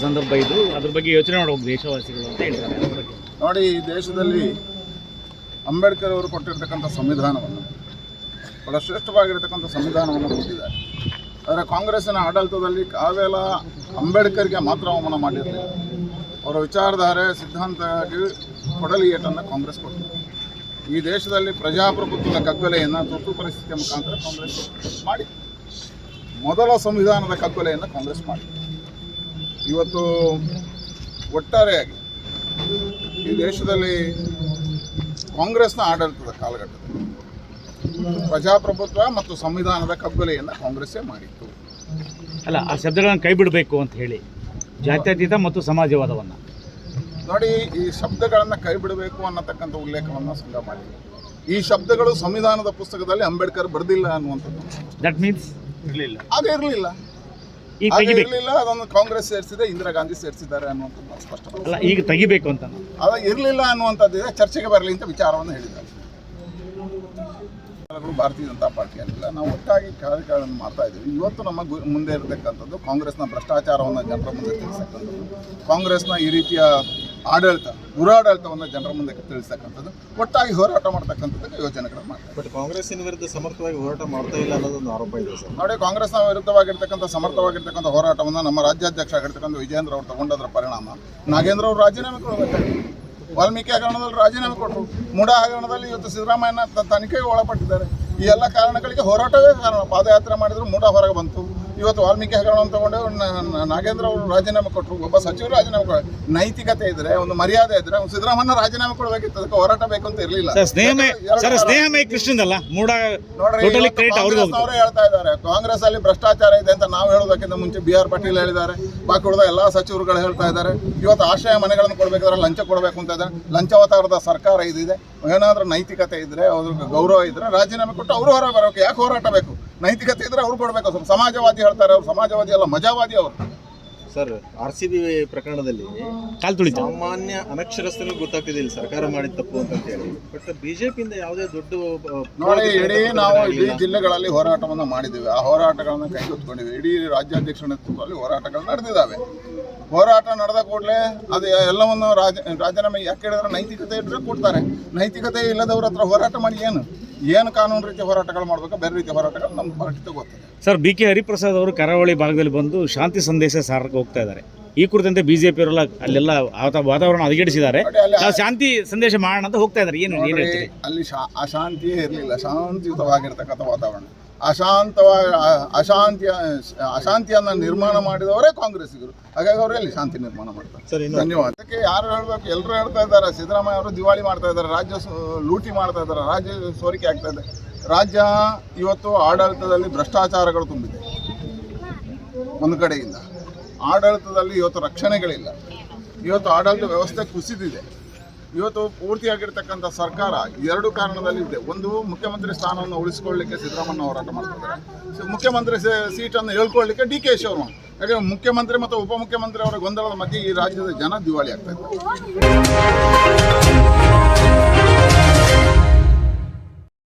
ಸಂದರ್ಭ ಇದು, ಅದ್ರ ಬಗ್ಗೆ ಯೋಚನೆ ಮಾಡಬೇಕು ದೇಶವಾಸಿಗಳು ಅಂತ ಹೇಳ್ತಾರೆ. ಅದ್ರ ಬಗ್ಗೆ ನೋಡಿ, ಈ ದೇಶದಲ್ಲಿ ಅಂಬೇಡ್ಕರ್ ಅವರು ಕೊಟ್ಟಿರ್ತಕ್ಕಂಥ ಸಂವಿಧಾನವನ್ನು, ಬಹಳ ಶ್ರೇಷ್ಠವಾಗಿರ್ತಕ್ಕಂಥ ಸಂವಿಧಾನವನ್ನು ಕೊಟ್ಟಿದ್ದಾರೆ. ಆದರೆ ಕಾಂಗ್ರೆಸ್ಸಿನ ಆಡಳಿತದಲ್ಲಿ ಕೇವಲ ಅಂಬೇಡ್ಕರ್ಗೆ ಮಾತ್ರ ಅವಮಾನ ಮಾಡಿರಲಿಲ್ಲ. ಅವರ ವಿಚಾರಧಾರೆ ಸಿದ್ಧಾಂತಕ್ಕೆ ಕೊಡಲಿ ಏಟನ್ನು ಕಾಂಗ್ರೆಸ್ ಕೊಟ್ಟಿದೆ. ಈ ದೇಶದಲ್ಲಿ ಪ್ರಜಾಪ್ರಭುತ್ವದ ಕಗ್ಗೊಲೆಯನ್ನು ತುರ್ತು ಪರಿಸ್ಥಿತಿಯ ಮುಖಾಂತರ ಕಾಂಗ್ರೆಸ್ ಮಾಡಿ, ಮೊದಲ ಸಂವಿಧಾನದ ಕಗ್ಗೊಲೆಯನ್ನು ಕಾಂಗ್ರೆಸ್ ಮಾಡಿ, ಇವತ್ತು ಒಟ್ಟಾರೆಯಾಗಿ ಈ ದೇಶದಲ್ಲಿ ಕಾಂಗ್ರೆಸ್ನ ಆಡಳಿತದ ಕಾಲಘಟ್ಟದಲ್ಲಿ ಪ್ರಜಾಪ್ರಭುತ್ವ ಮತ್ತು ಸಂವಿಧಾನದ ಕಗ್ಗೊಲೆಯನ್ನು ಕಾಂಗ್ರೆಸ್ಸೇ ಮಾಡಿತ್ತು. ಅಲ್ಲ, ಆ ಶಬ್ದಗಳನ್ನು ಕೈ ಬಿಡಬೇಕು ಅಂತ ಹೇಳಿ ಜಾತ್ಯತೀತ ಮತ್ತು ಸಮಾಜವಾದವನ್ನು ನೋಡಿ, ಈ ಶಬ್ದಗಳನ್ನು ಕೈ ಬಿಡಬೇಕು ಅನ್ನತಕ್ಕಂಥ ಉಲ್ಲೇಖವನ್ನು ಸಂಘ ಮಾಡಿದೆ. ಈ ಶಬ್ದಗಳು ಸಂವಿಧಾನದ ಪುಸ್ತಕದಲ್ಲಿ ಅಂಬೇಡ್ಕರ್ ಬರೆದಿಲ್ಲ ಅನ್ನುವಂಥದ್ದು. ದಟ್ ಮೀನ್ಸ್ ಇರಲಿಲ್ಲ, ಹಾಗೆ ಇರಲಿಲ್ಲ, ಅದನ್ನು ಕಾಂಗ್ರೆಸ್ ಸೇರಿಸಿದೆ, ಇಂದಿರಾ ಗಾಂಧಿ ಸೇರಿಸಿದ್ದಾರೆ ಅನ್ನುವಂಥದ್ದು ಸ್ಪಷ್ಟ. ಅಲ್ಲ, ಈಗ ತೆಗಿಬೇಕು ಅಂತ ಅದ ಇರಲಿಲ್ಲ ಅನ್ನುವಂಥದ್ದಿದೆ, ಚರ್ಚೆಗೆ ಬರಲಿ ಅಂತ ವಿಚಾರವನ್ನು ಹೇಳಿದ್ದಾರೆ. ಭಾರತೀಯ ಜನತಾ ಪಾರ್ಟಿ ಅನ್ನಿಲ್ಲ, ನಾವು ಒಟ್ಟಾಗಿ ಕಾರ್ಯಗಳನ್ನು ಮಾಡ್ತಾ ಇದ್ದೀವಿ. ಇವತ್ತು ನಮ್ಮ ಮುಂದೆ ಇರತಕ್ಕಂಥದ್ದು ಕಾಂಗ್ರೆಸ್ನ ಭ್ರಷ್ಟಾಚಾರವನ್ನು ಜನರ ಮುಂದೆ ತಿಳಿಸ್ತಕ್ಕಂಥದ್ದು, ಕಾಂಗ್ರೆಸ್ನ ಈ ರೀತಿಯ ಆಡಳಿತ, ದುರಾಡಳಿತವನ್ನು ಜನರ ಮುಂದೆ ತಿಳಿಸ್ತಕ್ಕಂಥದ್ದು, ಒಟ್ಟಾಗಿ ಹೋರಾಟ ಮಾಡ್ತಕ್ಕಂಥದ್ದಕ್ಕೆ ಯೋಜನೆಗಳನ್ನು ಮಾಡ್ತಾರೆ. ಬಟ್ ಕಾಂಗ್ರೆಸ್ಸಿನ ವಿರುದ್ಧ ಸಮರ್ಥವಾಗಿ ಹೋರಾಟ ಮಾಡ್ತಾ ಇಲ್ಲ ಅನ್ನೋದೊಂದು ಆರೋಪ ಇದೆ ಸರ್. ನೋಡಿ, ಕಾಂಗ್ರೆಸ್ನ ವಿರುದ್ಧವಾಗಿರ್ತಕ್ಕಂಥ ಸಮರ್ಥವಾಗಿರ್ತಕ್ಕಂಥ ಹೋರಾಟವನ್ನು ನಮ್ಮ ರಾಜ್ಯಾಧ್ಯಕ್ಷ ಆಗಿರ್ತಕ್ಕಂಥ ವಿಜಯೇಂದ್ರ ಅವರು ತಗೊಂಡದ್ರ ಪರಿಣಾಮ ನಾಗೇಂದ್ರ ಅವರು ರಾಜೀನಾಮೆ ಕೊಡಬೇಕಾಗಿದೆ. ವಾಲ್ಮೀಕಿ ಹಗರಣದಲ್ಲಿ ರಾಜೀನಾಮೆ ಕೊಟ್ಟರು, ಮೂಡಾ ಹಗರಣದಲ್ಲಿ ಇವತ್ತು ಸಿದ್ದರಾಮಯ್ಯನ ತನಿಖೆಗೆ ಒಳಪಟ್ಟಿದ್ದಾರೆ. ಈ ಎಲ್ಲ ಕಾರಣಗಳಿಗೆ ಹೋರಾಟವೇ ಕಾರಣ. ಪಾದಯಾತ್ರೆ ಮಾಡಿದ್ರು, ಮೂಡಾ ಹೊರಗೆ ಬಂತು. ಇವತ್ತು ವಾಲ್ಮೀಕಿ ಹಗರಣವನ್ನು ತಗೊಂಡು ನಾಗೇಂದ್ರ ಅವರು ರಾಜೀನಾಮೆ ಕೊಟ್ಟರು, ಒಬ್ಬ ಸಚಿವರು ರಾಜೀನಾಮೆ ಕೊಡಬೇಕು. ನೈತಿಕತೆ ಇದ್ರೆ, ಒಂದು ಮರ್ಯಾದೆ ಇದ್ರೆ ಸಿದ್ದರಾಮಯ್ಯ ರಾಜೀನಾಮೆ ಕೊಡಬೇಕಿತ್ತು, ಅದಕ್ಕೆ ಹೋರಾಟ ಬೇಕು ಅಂತ ಇರಲಿಲ್ಲ. ಅವರೇ ಹೇಳ್ತಾ ಇದ್ದಾರೆ ಕಾಂಗ್ರೆಸ್ ಅಲ್ಲಿ ಭ್ರಷ್ಟಾಚಾರ ಇದೆ ಅಂತ. ನಾವು ಹೇಳೋದಕ್ಕಿಂತ ಮುಂಚೆ BR ಪಾಟೀಲ್ ಹೇಳಿದ್ದಾರೆ, ಬಾಕಿ ಉಳಿದ ಎಲ್ಲ ಸಚಿವರುಗಳು ಹೇಳ್ತಾ ಇದ್ದಾರೆ. ಇವತ್ತು ಆಶ್ರಯ ಮನೆಗಳನ್ನು ಕೊಡಬೇಕಾದ್ರೆ ಲಂಚ ಕೊಡಬೇಕು ಅಂತ ಇದ್ದಾರೆ. ಲಂಚಾವತಾರದ ಸರ್ಕಾರ ಇದಿದೆ. ಏನಾದ್ರೂ ನೈತಿಕತೆ ಇದ್ರೆ, ಅವ್ರಿಗೆ ಗೌರವ ಇದ್ರೆ ರಾಜೀನಾಮೆ ಕೊಟ್ಟು ಅವರು ಹೊರ ಬರಬೇಕು. ಯಾಕೆ ಹೋರಾಟ ಬೇಕು? ನೈತಿಕತೆ ಇದ್ರೆ ಅವ್ರು ಕೊಡಬೇಕು. ಸ್ವಲ್ಪ ಸಮಾಜವಾದಿ ಹೇಳ್ತಾರೆ, ಅವ್ರು ಸಮಾಜವಾದಿ ಅಲ್ಲ, ಮಜಾವಾದಿ ಅವರು. ಸರ್, RCB ಪ್ರಕರಣದಲ್ಲಿ ಸಾಮಾನ್ಯ ಅನಕ್ಷರಸ್ಥರಿಗೆ ಗೊತ್ತಾಗ್ತಿದೆ ಸರ್ಕಾರ ಮಾಡಿದ ತಪ್ಪು ಅಂತ ಹೇಳಿ. ಬಟ್ ಬಿಜೆಪಿಯಿಂದ ಯಾವುದೇ ದೊಡ್ಡ ನೋಡಿ, ನಾವು ಇಡೀ ಜಿಲ್ಲೆಗಳಲ್ಲಿ ಹೋರಾಟವನ್ನು ಮಾಡಿದ್ದೀವಿ. ಆ ಹೋರಾಟಗಳನ್ನು ಕೈಗೆತ್ತಿಕೊಂಡಿವಿ. ಇಡೀ ರಾಜ್ಯಾಧ್ಯಕ್ಷರ ನೇತೃತ್ವದಲ್ಲಿ ಹೋರಾಟಗಳು ನಡೆದಿದ್ದಾವೆ. ಹೋರಾಟ ನಡೆದ ಕೂಡಲೇ ಅದು ಎಲ್ಲವನ್ನು ರಾಜೀನಾಮೆ ಯಾಕೆ ಹೇಳಿದ್ರೆ ನೈತಿಕತೆ ಇಟ್ಟರೆ ಕೊಡ್ತಾರೆ. ನೈತಿಕತೆ ಇಲ್ಲದವ್ರ ಹತ್ರ ಹೋರಾಟ ಮಾಡಿ ಏನು ಕಾನೂನು ರೀತಿಯ ಹೋರಾಟಗಳು ಮಾಡಬೇಕು, ಬೇರೆ ರೀತಿಯ ಹೋರಾಟಗಳು ನಮ್ಮ ಪಾರ್ಟಿ ಗೊತ್ತಿದೆ. ಸರ್, BK ಹರಿಪ್ರಸಾದ್ ಅವರು ಕರಾವಳಿ ಭಾಗದಲ್ಲಿ ಬಂದು ಶಾಂತಿ ಸಂದೇಶ ಸಾರಕ್ಕೆ ಹೋಗ್ತಾ ಇದ್ದಾರೆ. ಈ ಕುರಿತಂತೆ ಬಿಜೆಪಿ ಅವರೆಲ್ಲ ಅಲ್ಲೆಲ್ಲ ವಾತಾವರಣ ಹದಗೆಡಿಸಿದ್ದಾರೆ. ಶಾಂತಿ ಸಂದೇಶ ಮಾಡೋಣ ಅಂತ ಹೋಗ್ತಾ ಇದ್ದಾರೆ. ಏನು ಹೇಳ್ತೀರಿ? ಅಲ್ಲಿ ಅಶಾಂತಿಯೇ ಇರಲಿಲ್ಲ, ಶಾಂತಿಯುತವಾಗಿರ್ತಕ್ಕಂಥ ವಾತಾವರಣ. ಅಶಾಂತಿಯನ್ನು ನಿರ್ಮಾಣ ಮಾಡಿದವರೇ ಕಾಂಗ್ರೆಸ್ಸಿಗರು. ಹಾಗಾಗಿ ಅವರಲ್ಲಿ ಶಾಂತಿ ನಿರ್ಮಾಣ ಮಾಡ್ತಾರೆ. ಧನ್ಯವಾದ. ಅದಕ್ಕೆ ಯಾರು ಹೇಳಬೇಕು? ಎಲ್ಲರೂ ಹೇಳ್ತಾ ಇದ್ದಾರೆ ಸಿದ್ದರಾಮಯ್ಯ ಅವರು ದಿವಾಳಿ ಮಾಡ್ತಾ ಇದ್ದಾರೆ, ರಾಜ್ಯ ಲೂಟಿ ಮಾಡ್ತಾ ಇದ್ದಾರೆ, ರಾಜ್ಯ ಸೋರಿಕೆ ಆಗ್ತಾ ಇದೆ. ರಾಜ್ಯ ಇವತ್ತು ಆಡಳಿತದಲ್ಲಿ ಭ್ರಷ್ಟಾಚಾರಗಳು ತುಂಬಿದೆ. ಒಂದು ಕಡೆಯಿಂದ ಆಡಳಿತದಲ್ಲಿ ಇವತ್ತು ರಕ್ಷಣೆಗಳಿಲ್ಲ. ಇವತ್ತು ಆಡಳಿತ ವ್ಯವಸ್ಥೆ ಕುಸಿದಿದೆ. ಇವತ್ತು ಪೂರ್ತಿಯಾಗಿರ್ತಕ್ಕಂಥ ಸರ್ಕಾರ ಎರಡು ಕಾರಣದಲ್ಲಿ ಇದೆ. ಒಂದು, ಮುಖ್ಯಮಂತ್ರಿ ಸ್ಥಾನವನ್ನು ಉಳಿಸಿಕೊಳ್ಳಲಿಕ್ಕೆ ಸಿದ್ದರಾಮಯ್ಯ ಹೋರಾಟ ಮಾಡ್ತಿದ್ದಾರೆ. ಮುಖ್ಯಮಂತ್ರಿ ಸೀಟನ್ನು ಹೇಳ್ಕೊಳ್ಳಿಕ್ಕೆ DK ಅವರು. ಯಾಕಂದರೆ ಮುಖ್ಯಮಂತ್ರಿ ಮತ್ತು ಉಪಮುಖ್ಯಮಂತ್ರಿ ಅವರ ಗೊಂದಲದ ಮಧ್ಯೆ ಈ ರಾಜ್ಯದ ಜನ ದಿವಾಳಿ ಆಗ್ತಾ ಇದ್ದಾರೆ.